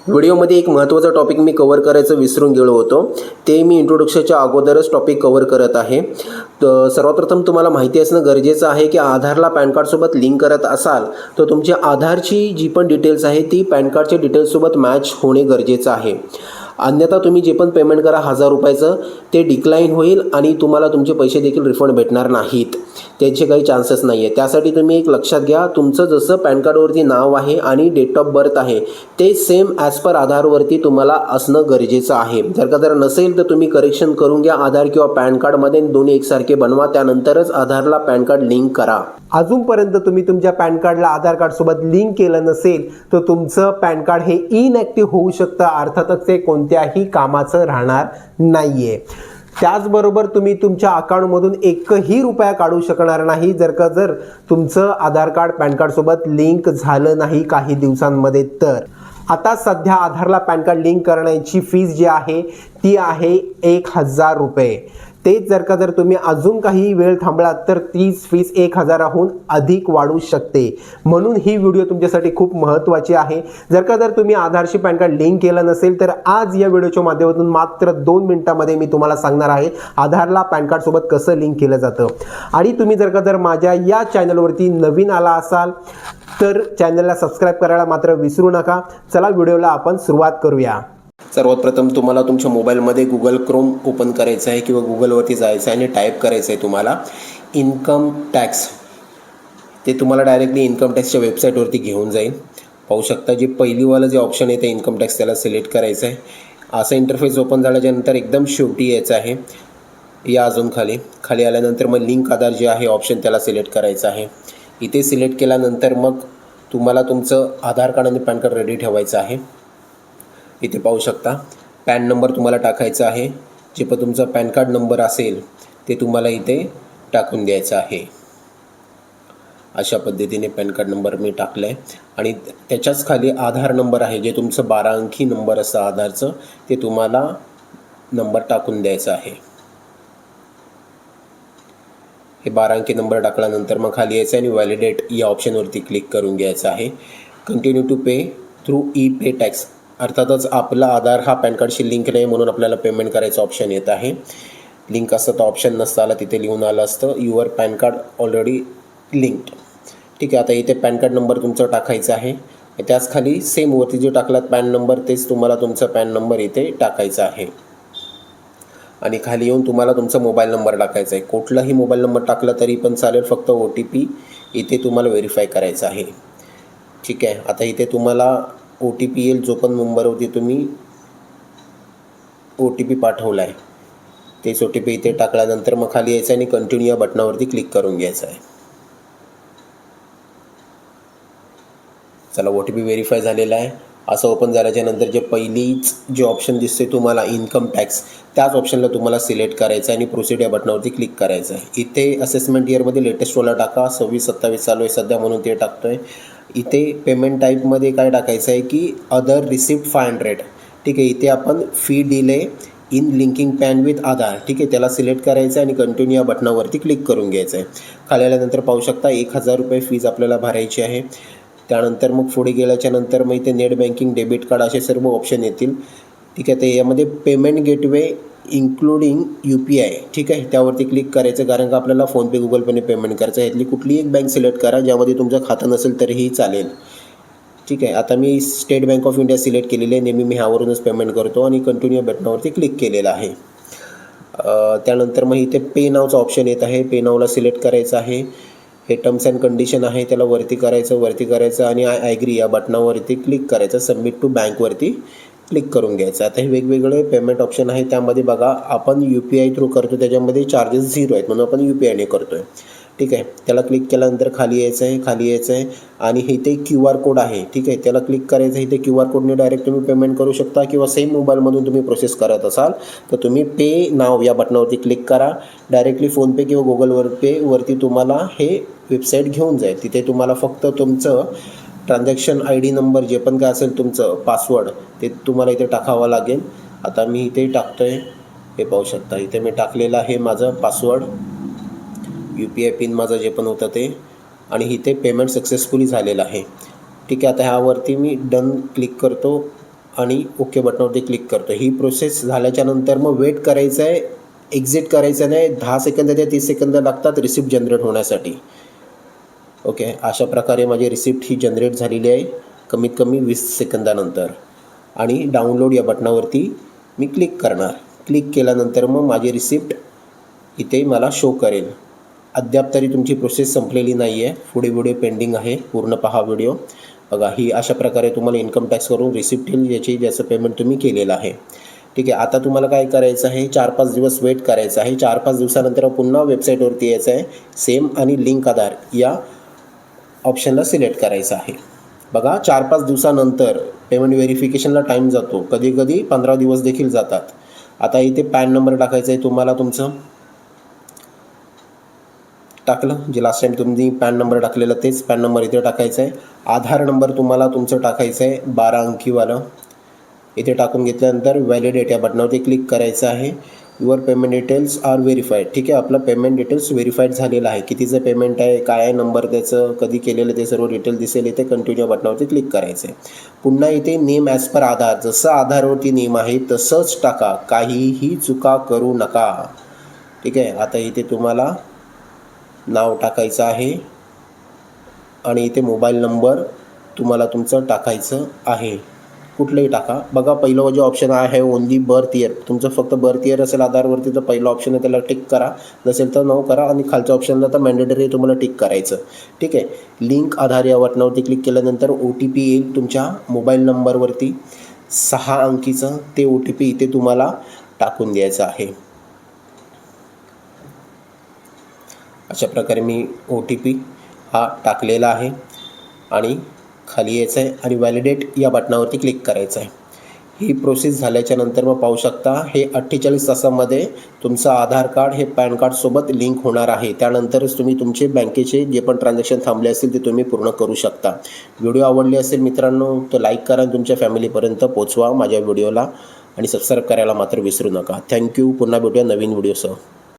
व्हिडिओमध्ये एक महत्त्वाचा टॉपिक मी कव्हर करायचं विसरून गेलो होतो, ते मी इंट्रोडक्शनच्या अगोदरच टॉपिक कव्हर करत आहे. तर सर्वप्रथम तुम्हाला माहिती असणं गरजेचं आहे की आधारला पॅन कार्डसोबत लिंक करत असाल तर तुमची आधारची जी पण डिटेल्स आहे ती पॅन कार्डच्या डिटेल्ससोबत मॅच होणे गरजेचं आहे. अन्यथा तुम्ही जे पण पेमेंट करा 1000 रुपयाचं ते डिक्लाईन होईल आणि तुम्हाला तुमचे पैसे देखील रिफंड भेटणार नाहीत, त्याचे काही चान्सेस नाही आहे. त्यासाठी तुम्ही एक लक्षात घ्या, तुमचं जसं पॅन कार्डवरती नाव आहे आणि डेट ऑफ बर्थ आहे ते सेम ॲज पर आधारवरती तुम्हाला असणं गरजेचं आहे. जर नसेल तर तुम्ही करेक्शन करून घ्या आधार किंवा पॅन कार्डमध्ये, दोन्ही एकसारखे बनवा, त्यानंतरच आधारला पॅन कार्ड लिंक करा. अजूनपर्यंत तुम्ही तुमच्या पॅन कार्डला आधार कार्डसोबत लिंक केलं नसेल तर तुमचं पॅन कार्ड हे इनॲक्टिव्ह होऊ शकतं, अर्थातच ते कोणत्याही कामाचं राहणार नाही आहे. त्याचबरोबर तुम्ही तुमच्या अकाउंटमधून एकही रुपया काढू शकणार नाही जर तुमचं आधार कार्ड पॅन कार्डसोबत लिंक झालं नाही काही दिवसांमध्ये. तर आता सध्या आधारला पॅन कार्ड लिंक करण्याची फीस जी आहे ती आहे 1000 रुपये. तेच जर तुम्ही अजून काही वेळ थांबलात तर तीच फीस 1000हून अधिक वाढू शकते. म्हणून ही व्हिडिओ तुमच्यासाठी खूप महत्त्वाची आहे. जर तुम्ही आधारशी पॅन कार्ड लिंक केलं नसेल तर आज या व्हिडिओच्या माध्यमातून मात्र 2 मिनिटांमध्ये मी तुम्हाला सांगणार आहे आधारला पॅन कार्डसोबत कसं लिंक केलं जातं. आणि तुम्ही जर माझ्या या चॅनलवरती नवीन आला असाल तर चॅनलला सबस्क्राईब करायला मात्र विसरू नका. चला व्हिडिओला आपण सुरुवात करूया. सर्वात प्रथम तुम्हाला तुमच्या मोबाईलमध्ये गुगल क्रोम ओपन करायचं आहे किंवा गुगलवरती जायचं आहे आणि टाईप करायचं आहे तुम्हाला इन्कम टॅक्स. ते तुम्हाला डायरेक्टली इन्कम टॅक्सच्या वेबसाईटवरती घेऊन जाईल. पाहू शकता जे पहिलीवालं जे ऑप्शन आहे ते इन्कम टॅक्स, त्याला सिलेक्ट करायचं आहे. असं इंटरफेस ओपन झाल्याच्यानंतर एकदम शेवटी यायचं आहे, या अजून खाली आल्यानंतर मग लिंक आधार जे आहे ऑप्शन त्याला सिलेक्ट करायचं आहे. इथे सिलेक्ट केल्यानंतर मग तुम्हाला तुमचं आधार कार्ड आणि पॅन कार्ड रेडी ठेवायचं आहे. इथे पाहू शकता पॅन नंबर तुम्हाला टाकायचा आहे. जे पण तुमचा पॅन कार्ड नंबर असेल ते तुम्हाला इथे टाकून द्यायचं आहे. अशा पद्धतीने पॅन कार्ड नंबर मी टाकला आहे आणि त्याच्याच खाली आधार नंबर आहे, जे तुमचं 12 अंकी नंबर असतं आधारचं, ते तुम्हाला नंबर टाकून द्यायचं आहे. हे 12 अंकी नंबर टाकल्यानंतर मग खाली यायचं आणि व्हॅलिडेट या ऑप्शनवरती क्लिक करून घ्यायचं आहे. Continue to pay through e pay tax, अर्थातच आपला आधार हा पॅन कार्डशी लिंक नाही म्हणून आपल्याला पेमेंट करायचं ऑप्शन येत आहे. लिंक असतं तर ऑप्शन नसतं आला, तिथे लिहून आलं असतं your pan card already linked. ठीक आहे, आता इथे पॅन कार्ड नंबर तुमचं टाकायचं आहे. त्याच खाली सेम वरती जे टाकलात पॅन नंबर तेच तुम्हाला तुमचा पॅन नंबर इथे टाकायचा आहे. आणि खाली येऊन तुम्हाला तुमचा मोबाईल नंबर टाकायचा आहे. कुठलाही मोबाईल नंबर टाकला तरी पण चालेल, फक्त OTP इथे तुम्हाला व्हेरीफाय करायचं आहे. ठीक आहे, आता इथे तुम्हाला OTP येईल, जो पण नंबरवरती तुम्ही OTP पाठवला आहे तेच OTP इथे टाकल्यानंतर मग खाली यायचं आणि कंटिन्यू या बटनावरती क्लिक करून घ्यायचं आहे. चला, OTP व्हेरीफाय झालेला आहे. असं ओपन झाल्याच्यानंतर जे पहिलीच जे ऑप्शन दिसते तुम्हाला इन्कम टॅक्स, त्याच ऑप्शनला तुम्हाला सिलेक्ट करायचं आहे आणि प्रोसीड या बटनावरती क्लिक करायचं आहे. इथे असेसमेंट इयरमध्ये लेटेस्ट वाला टाका, 26-27 चालू आहे सध्या म्हणून ते टाकतो आहे. इथे पेमेंट टाईपमध्ये काय टाकायचं आहे की अदर रिसिप्ट 500. ठीक आहे, इथे आपण fee delay in linking PAN with Aadhaar, ठीक आहे, त्याला सिलेक्ट करायचं आहे आणि कंटिन्यू या बटनावरती क्लिक करून घ्यायचं आहे. खाली आल्यानंतर पाहू शकता 1000 रुपये फीज आपल्याला भरायची आहे. त्यानंतर मग पुढे गेल्याच्यानंतर मग इथे नेट बँकिंग, डेबिट कार्ड असे सर्व ऑप्शन येतील. ठीक आहे, ते यामध्ये पेमेंट गेटवे इन्क्लुडिंग UPI, ठीक आहे, त्यावरती क्लिक करायचं, कारण का आपल्याला फोनपे, गुगल पेने पेमेंट करायचं आहे. यातली कुठलीही एक बँक सिलेक्ट करा ज्यामध्ये तुमचं खातं नसेल तरीही चालेल. ठीक आहे, आता मी State Bank of India select केलेली आहे, नेहमी मी ह्यावरूनच पेमेंट करतो आणि कंटिन्यू बटनावरती क्लिक केलेलं आहे. त्यानंतर मग इथे पे नावचा ऑप्शन येत आहे, पे नावला सिलेक्ट करायचं आहे. हे टर्म्स अँड कंडिशन आहे, त्याला वरती करायचं आणि आय ॲग्री या बटनावरती क्लिक करायचं. सबमिट टू बँकवरती क्लिक करून घ्यायचं. आता हे वेगवेगळे पेमेंट ऑप्शन आहे, त्यामध्ये बघा आपण UPI थ्रू करतो त्याच्यामध्ये चार्जेस 0 आहेत म्हणून आपण UPIने करतो आहे. ठीक आहे, त्याला क्लिक केल्यानंतर खाली यायचं आहे आणि इथे QR कोड आहे. ठीक आहे, त्याला क्लिक करायचं. इथे QR कोडने डायरेक्ट तुम्ही पेमेंट करू शकता किंवा सेम मोबाईलमधून तुम्ही प्रोसेस करत असाल तर तुम्ही पे नाव या बटनावरती क्लिक करा. डायरेक्टली फोनपे किंवा गुगल पेवरती तुम्हाला हे वेबसाईट घेऊन जाईल. तिथे तुम्हाला फक्त तुमचं ट्रान्झॅक्शन ID नंबर जे पण काय असेल तुमचं पासवर्ड ते तुम्हाला इथे टाकावं लागेल. आता मी इथे टाकतो आहे, हे पाहू शकता इथे मी टाकलेलं आहे माझं पासवर्ड, UPI पिन माझं जे पण होतं ते, आणि इथे पेमेंट सक्सेसफुली झालेलं आहे. ठीक आहे, आता ह्यावरती मी डन क्लिक करतो आणि ओके बटनावरती क्लिक करतो. ही प्रोसेस झाल्याच्यानंतर मग वेट करायचं आहे, एक्झिट करायचं नाही. 10 सेकंद ते 30 सेकंद लागतात रिसिप्ट जनरेट होण्यासाठी. ओके, अशा प्रकारे माझी रिसिप्ट ही जनरेट झालेली आहे कमीत कमी 20 सेकंदानंतर. आणि डाउनलोड या बटनावरती मी क्लिक करणार. क्लिक केल्यानंतर मग माझी रिसिप्ट इथे मला शो करेल. अद्याप तरी तुमची प्रोसेस संपलेली नाही आहे, पुढे व्हिडिओ पेंडिंग आहे, पूर्ण पहा व्हिडिओ. बघा, ही अशा प्रकारे तुम्हाला इन्कम टॅक्स करून रिसिप्ट येईल ज्याचं पेमेंट तुम्ही केलेलं आहे. ठीक आहे, आता तुम्हाला काय करायचं आहे, 4-5 दिवस वेट करायचं आहे. 4-5 दिवसानंतर पुन्हा वेबसाईटवरती यायचं आहे. सेम आणि लिंक आधार या ऑप्शनला सिलेक्ट करायचं आहे. बघा, 4-5 दिवसानंतर पेमेंट व्हेरिफिकेशनला टाईम जातो, कधी कधी 15 दिवस देखील जातात. आता इथे पॅन नंबर टाकायचं आहे तुम्हाला. तुमचं टाकलं, जे लास्ट टाईम तुम्ही पॅन नंबर टाकलेलं तेच पॅन नंबर इथे टाकायचं आहे. आधार नंबर तुम्हाला तुमचं टाकायचं आहे 12 अंकीवालं. इथे टाकून घेतल्यानंतर व्हॅलिडेट या बटनावरती क्लिक करायचं आहे. Your payment details are verified. ठीक आहे, आपलं पेमेंट डिटेल्स व्हेरीफाईड झालेलं आहे. कितीचं पेमेंट आहे, काय आहे नंबर त्याचं, कधी केलेलं ते सर्व डिटेल दिसेल. इथे कंटिन्यू बटनावरती क्लिक करायचं आहे. पुन्हा इथे नेम ॲज पर आधार, जसं आधारवरती नेम आहे तसंच टाका, काहीही चुका करू नका. ठीक आहे, आता इथे तुम्हाला नाव टाकायचं आहे आणि इथे मोबाईल नंबर तुम्हाला तुमचं टाकायचं आहे, कुठलंही टाका. बघा, पहिलं जे ऑप्शन आहे ओनली बर्थ इयर, तुमचं फक्त बर्थ इयर असेल आधारवरती तर पहिलं ऑप्शन आहे त्याला टिक करा, नसेल तर नो करा. आणि खालच्या ऑप्शनला तर मॅन्डेटरी तुम्हाला टिक करायचं. ठीक आहे, लिंक आधार या बटनावरती क्लिक केल्यानंतर OTP येईल तुमच्या मोबाईल नंबरवरती 6 अंकीचं. ते OTP इथे तुम्हाला टाकून द्यायचं आहे. अशा प्रकारे मी OTP हा टाकलेला आहे आणि खाली यायचं आहे आणि व्हॅलिडेट या बटनावरती क्लिक करायचं आहे. ही प्रोसेस झाल्याच्यानंतर मग पाहू शकता हे 48 तासामध्ये तुमचं आधार कार्ड हे पॅन कार्डसोबत लिंक होणार आहे. त्यानंतरच तुम्ही तुमचे बँकेचे जे पण ट्रान्झॅक्शन थांबले असतील ते तुम्ही पूर्ण करू शकता. व्हिडिओ आवडले असेल मित्रांनो तर लाईक करा आणि तुमच्या फॅमिलीपर्यंत पोचवा माझ्या व्हिडिओला आणि सबस्क्राईब करायला मात्र विसरू नका. थँक्यू. पुन्हा भेटूया नवीन व्हिडिओसह.